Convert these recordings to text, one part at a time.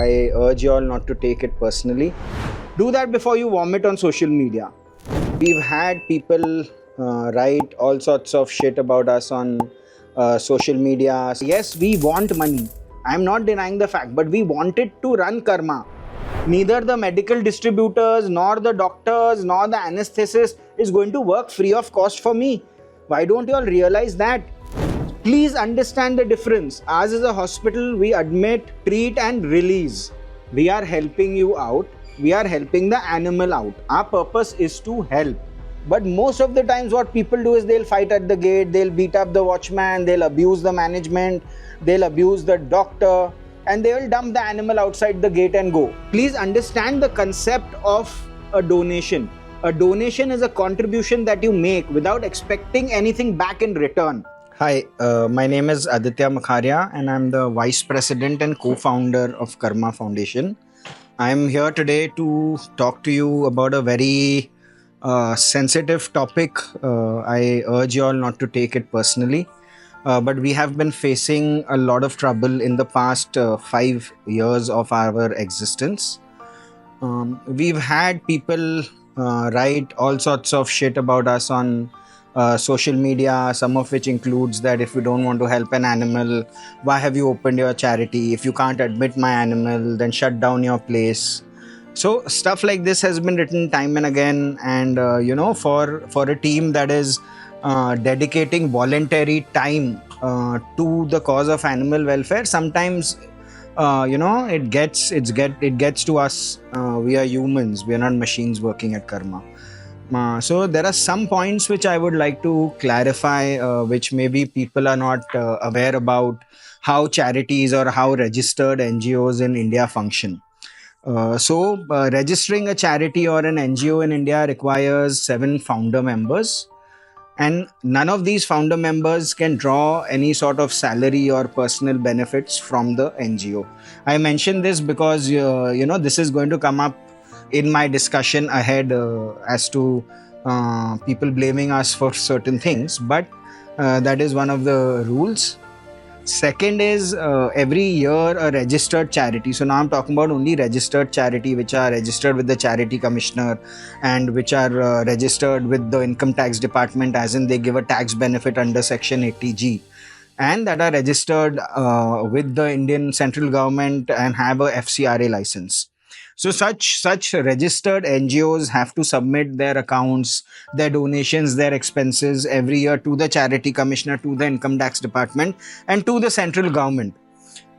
I urge you all not to take it personally. Do that before you vomit on social media. We've had people write all sorts of shit about us on social media. Yes, we want money. I'm not denying the fact, but we want it to run karma. Neither the medical distributors, nor the doctors, nor the anesthetist is going to work free of cost for me. Why don't you all realize that? Please understand the difference. Ours is a hospital, we admit, treat, and release. We are helping you out. We are helping the animal out. Our purpose is to help. But most of the times, what people do is they'll fight at the gate, they'll beat up the watchman, they'll abuse the management, they'll abuse the doctor, and they will dump the animal outside the gate and go. Please understand the concept of a donation. A donation is a contribution that you make without expecting anything back in return. Hi, my name is Aditya and I'm the Vice President and Co-founder of Karma Foundation. I'm here today to talk to you about a very sensitive topic. I urge you all not to take it personally. But we have been facing a lot of trouble in the past 5 years of our existence. We've had people write all sorts of shit about us on social media, some of which includes that if you don't want to help an animal, why have you opened your charity? If you can't admit my animal, then shut down your place. So stuff like this has been written time and again, and for a team that is dedicating voluntary time to the cause of animal welfare, sometimes it gets to us. We are humans, we are not machines working at karma. So there are some points which I would like to clarify, which maybe people are not aware about how charities or how registered NGOs in India function. Registering a charity or an NGO in India requires 7 founder members, and none of these founder members can draw any sort of salary or personal benefits from the NGO. I mention this because this is going to come up in my discussion ahead as to people blaming us for certain things, but that is one of the rules. Second is every year a registered charity. So now I'm talking about only registered charity, which are registered with the charity commissioner and which are registered with the income tax department, as in they give a tax benefit under section 80G, and that are registered with the Indian central government and have a FCRA license. So such registered NGOs have to submit their accounts, their donations, their expenses every year to the charity commissioner, to the income tax department, and to the central government.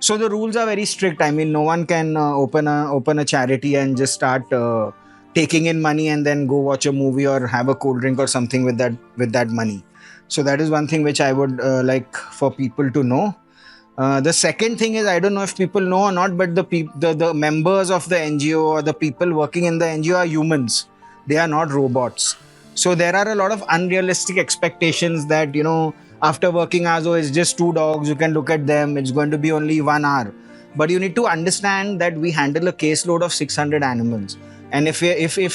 So the rules are very strict. I mean, no one can open a charity and just start taking in money and then go watch a movie or have a cold drink or something with that money. So that is one thing which I would like for people to know. The second thing is, I don't know if people know or not, but the members of the NGO or the people working in the NGO are humans. They are not robots. So there are a lot of unrealistic expectations that, after working hours, it's just 2 dogs, you can look at them, it's going to be only 1 hour. But you need to understand that we handle a caseload of 600 animals. And if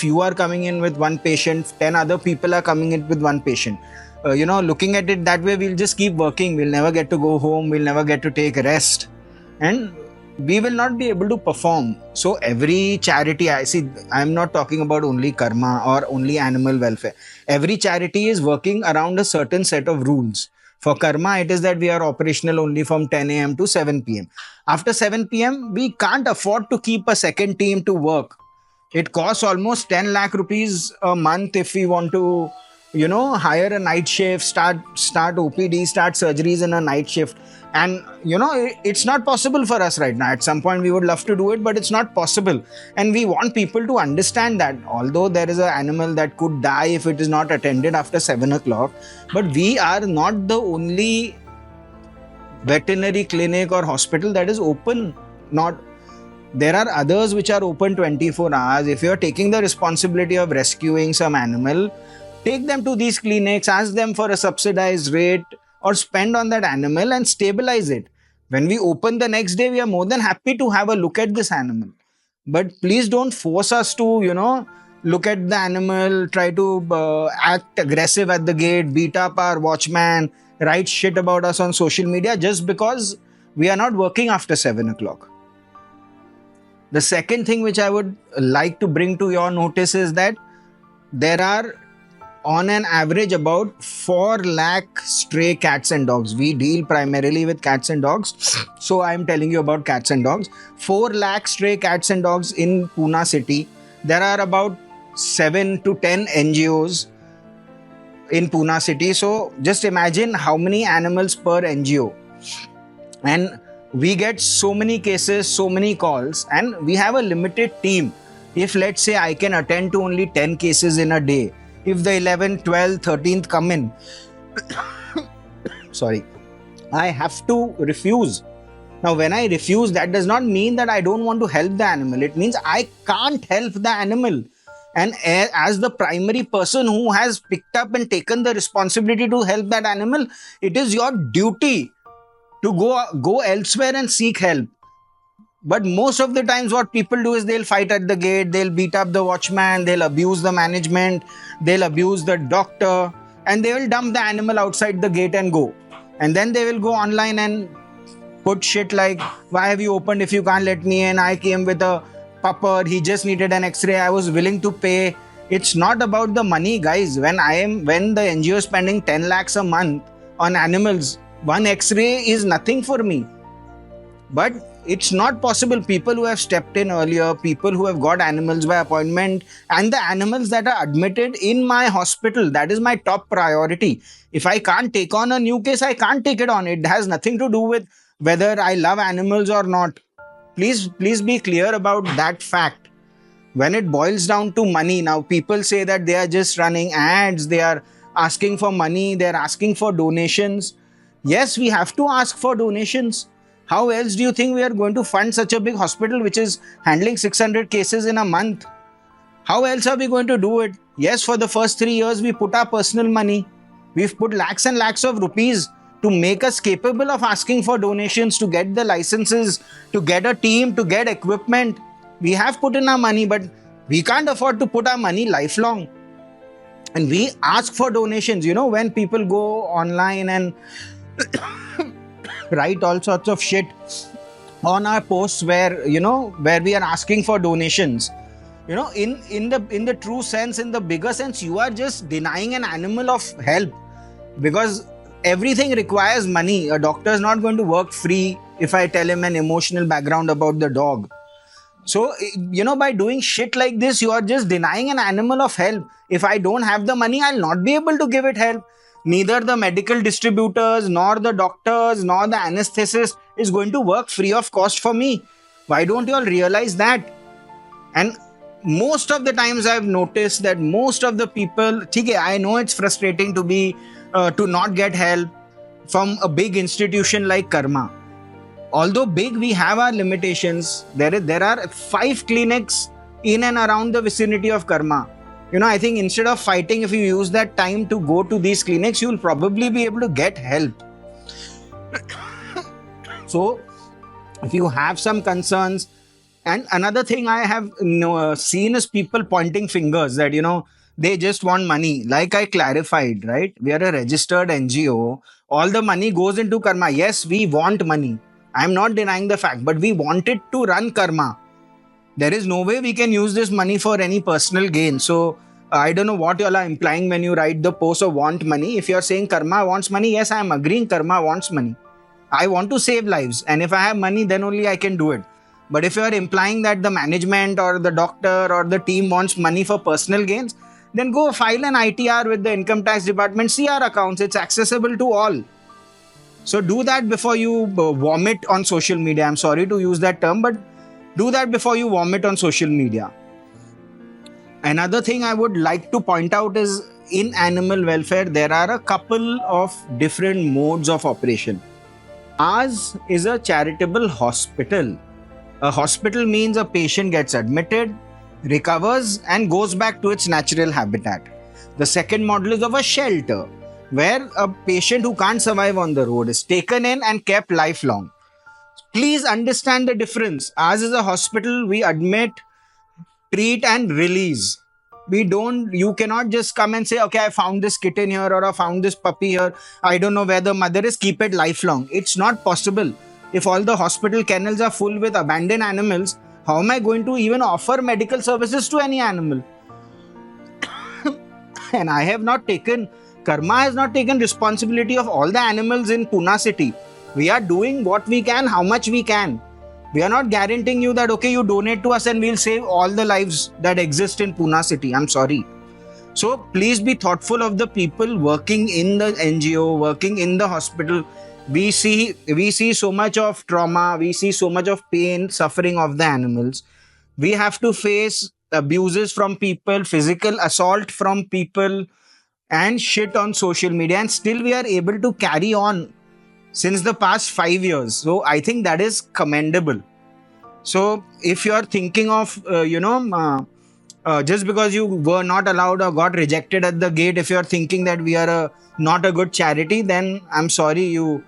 you are coming in with 1 patient, 10 other people are coming in with 1 patient. Looking at it that way, we'll just keep working. We'll never get to go home. We'll never get to take rest. And we will not be able to perform. So every charity, I'm not talking about only karma or only animal welfare. Every charity is working around a certain set of rules. For karma, it is that we are operational only from 10 a.m. to 7 p.m. After 7 p.m., we can't afford to keep a second team to work. It costs almost 10 lakh rupees a month if we want to hire a night shift, start OPD, start surgeries in a night shift. And, it's not possible for us right now. At some point, we would love to do it, but it's not possible. And we want people to understand that although there is an animal that could die if it is not attended after 7 o'clock, but we are not the only veterinary clinic or hospital that is open. There are others which are open 24 hours. If you are taking the responsibility of rescuing some animal, take them to these clinics, ask them for a subsidized rate, or spend on that animal and stabilize it. When we open the next day, we are more than happy to have a look at this animal. But please don't force us to, look at the animal, try to act aggressive at the gate, beat up our watchman, write shit about us on social media just because we are not working after 7 o'clock. The second thing which I would like to bring to your notice is that there are on an average about 4 lakh stray cats and dogs. We deal primarily with cats and dogs, so I'm telling you about cats and dogs. 4 lakh stray cats and dogs in Pune city. There are about 7 to 10 NGOs in Pune city. So just imagine how many animals per NGO. And we get so many cases, so many calls, and we have a limited team. If let's say I can attend to only 10 cases in a day, if the 11th, 12th, 13th come in, sorry, I have to refuse. Now, when I refuse, that does not mean that I don't want to help the animal. It means I can't help the animal. And as the primary person who has picked up and taken the responsibility to help that animal, it is your duty to go elsewhere and seek help. But most of the times what people do is they'll fight at the gate, they'll beat up the watchman, they'll abuse the management, they'll abuse the doctor, and they will dump the animal outside the gate and go. And then they will go online and put shit like, why have you opened if you can't let me in? I came with a pupper, he just needed an x-ray, I was willing to pay. It's not about the money, guys. When the NGO is spending 10 lakhs a month on animals, one x-ray is nothing for me. But it's not possible. People who have stepped in earlier, people who have got animals by appointment, and the animals that are admitted in my hospital, that is my top priority. If I can't take on a new case, I can't take it on. It has nothing to do with whether I love animals or not. Please be clear about that fact. When it boils down to money, now people say that they are just running ads, they are asking for money, they are asking for donations. Yes, we have to ask for donations. How else do you think we are going to fund such a big hospital which is handling 600 cases in a month? How else are we going to do it? Yes, for the first 3 years, we put our personal money. We've put lakhs and lakhs of rupees to make us capable of asking for donations, to get the licenses, to get a team, to get equipment. We have put in our money, but we can't afford to put our money lifelong. And we ask for donations. When people go online and write all sorts of shit on our posts where we are asking for donations, in the true sense, in the bigger sense, you are just denying an animal of help, because everything requires money. A doctor is not going to work free if I tell him an emotional background about the dog. So by doing shit like this, you are just denying an animal of help. If I don't have the money, I'll not be able to give it help. Neither the medical distributors, nor the doctors, nor the anesthetist is going to work free of cost for me. Why don't you all realize that? And most of the times I've noticed that most of the people, I know it's frustrating to not get help from a big institution like Karma. Although big, we have our limitations. There are 5 clinics in and around the vicinity of Karma. I think instead of fighting, if you use that time to go to these clinics, you will probably be able to get help. So, if you have some concerns, and another thing I have seen is people pointing fingers that, they just want money. Like I clarified, right? We are a registered NGO. All the money goes into Karma. Yes, we want money. I'm not denying the fact, but we want it to run Karma. There is no way we can use this money for any personal gain. So, I don't know what you all are implying when you write the post of want money. If you're saying Karma wants money, yes, I am agreeing Karma wants money. I want to save lives. And if I have money, then only I can do it. But if you're implying that the management or the doctor or the team wants money for personal gains, then go file an ITR with the income tax department, see our accounts. It's accessible to all. So do that before you vomit on social media. I'm sorry to use that term, but do that before you vomit on social media. Another thing I would like to point out is in animal welfare, there are a couple of different modes of operation. Ours is a charitable hospital. A hospital means a patient gets admitted, recovers, and goes back to its natural habitat. The second model is of a shelter, where a patient who can't survive on the road is taken in and kept lifelong. Please understand the difference. Ours is a hospital, we admit, treat and release. You cannot just come and say, okay, I found this kitten here or I found this puppy here. I don't know where the mother is, keep it lifelong. It's not possible. If all the hospital kennels are full with abandoned animals, How am I going to even offer medical services to any animal? And I have not taken, Karma has not taken responsibility of all the animals in Pune city. We are doing what we can, how much we can. We are not guaranteeing you that, okay, you donate to us and we'll save all the lives that exist in Pune city. I'm sorry. So please be thoughtful of the people working in the NGO, working in the hospital. We see so much of trauma, we see so much of pain, suffering of the animals. We have to face abuses from people, physical assault from people, and shit on social media, and still we are able to carry on since the past 5 years. So I think that is commendable. So if you are thinking of, just because you were not allowed or got rejected at the gate, if you are thinking that we are not a good charity, then I'm sorry, you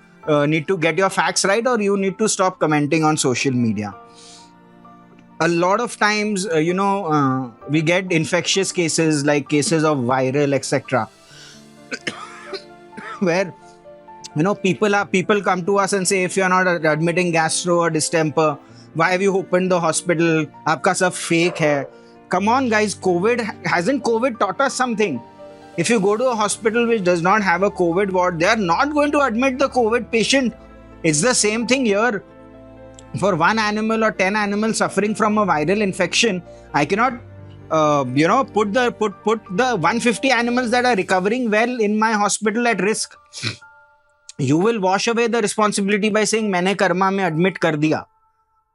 need to get your facts right, or you need to stop commenting on social media. A lot of times, we get infectious cases like cases of viral, etc., where people come to us and say, if you are not admitting gastro or distemper, why have you opened the hospital? Aapka sab fake hai. Come on, guys. Hasn't COVID taught us something? If you go to a hospital which does not have a COVID ward, they are not going to admit the COVID patient. It's the same thing here. For one animal or 10 animals suffering from a viral infection, I cannot, put the 150 animals that are recovering well in my hospital at risk. You will wash away the responsibility by saying, "मैंने कर्मा में admit कर दिया."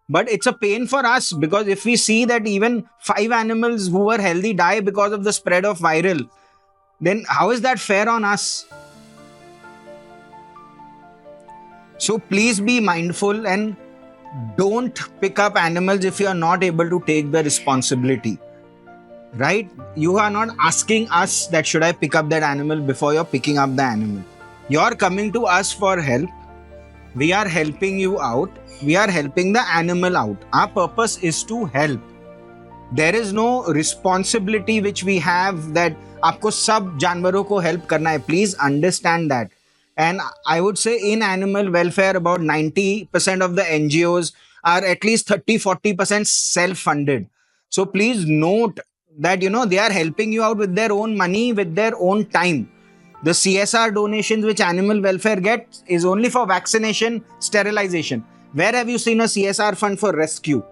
But it's a pain for us, because if we see that even 5 animals who were healthy die because of the spread of viral, then how is that fair on us? So please be mindful and don't pick up animals if you are not able to take the responsibility. Right? You are not asking us that should I pick up that animal before you're picking up the animal. You're coming to us for help. We are helping you out. We are helping the animal out. Our purpose is to help. There is no responsibility which we have that आपको सब जानवरों को help करना है. Please understand that. And I would say in animal welfare, about 90% of the NGOs are at least 30-40% self-funded. So please note that, they are helping you out with their own money, with their own time. The CSR donations which animal welfare gets is only for vaccination, sterilization. Where have you seen a CSR fund for rescue?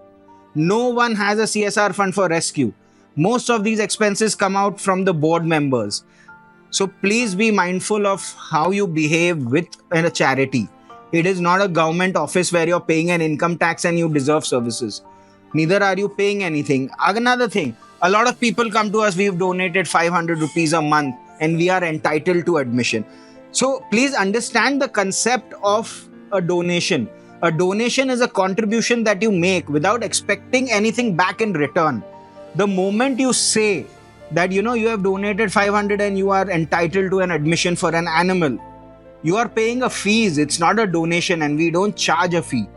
No one has a CSR fund for rescue. Most of these expenses come out from the board members. So please be mindful of how you behave with a charity. It is not a government office where you're paying an income tax and you deserve services. Neither are you paying anything. Another thing, a lot of people come to us, we've donated 500 rupees a month and we are entitled to admission. So please understand the concept of a donation. A donation is a contribution that you make without expecting anything back in return. The moment you say that, you have donated 500 and you are entitled to an admission for an animal, you are paying a fees. It's not a donation, and we don't charge a fee.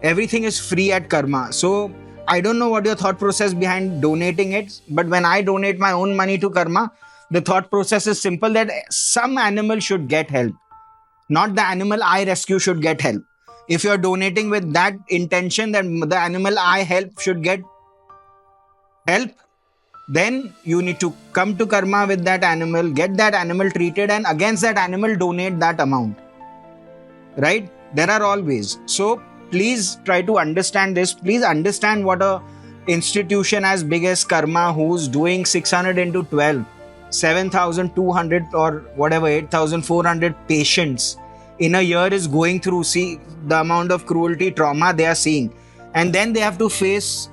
Everything is free at Karma. So I don't know what your thought process behind donating it, but when I donate my own money to Karma, the thought process is simple, that some animal should get help. Not the animal I rescue should get help. If you're donating with that intention that the animal I help should get help, then you need to come to Karma with that animal, get that animal treated, and against that animal donate that amount. Right? There are all ways. So please try to understand this. Please understand what a institution as big as Karma, who's doing 600 into 12, 7,200 or whatever, 8,400 patients in a year is going through. See the amount of cruelty, trauma they are seeing. And then they have to face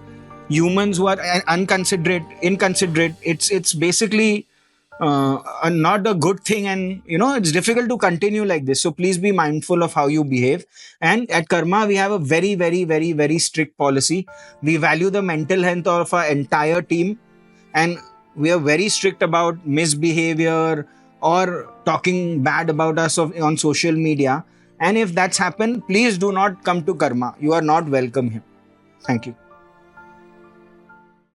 humans who are inconsiderate. It's basically not a good thing, and it's difficult to continue like this. So please be mindful of how you behave. And at Karma, we have a very, very, very, very strict policy. We value the mental health of our entire team, and we are very strict about misbehavior or talking bad about us on social media. And if that's happened, please do not come to Karma. You are not welcome here. Thank you.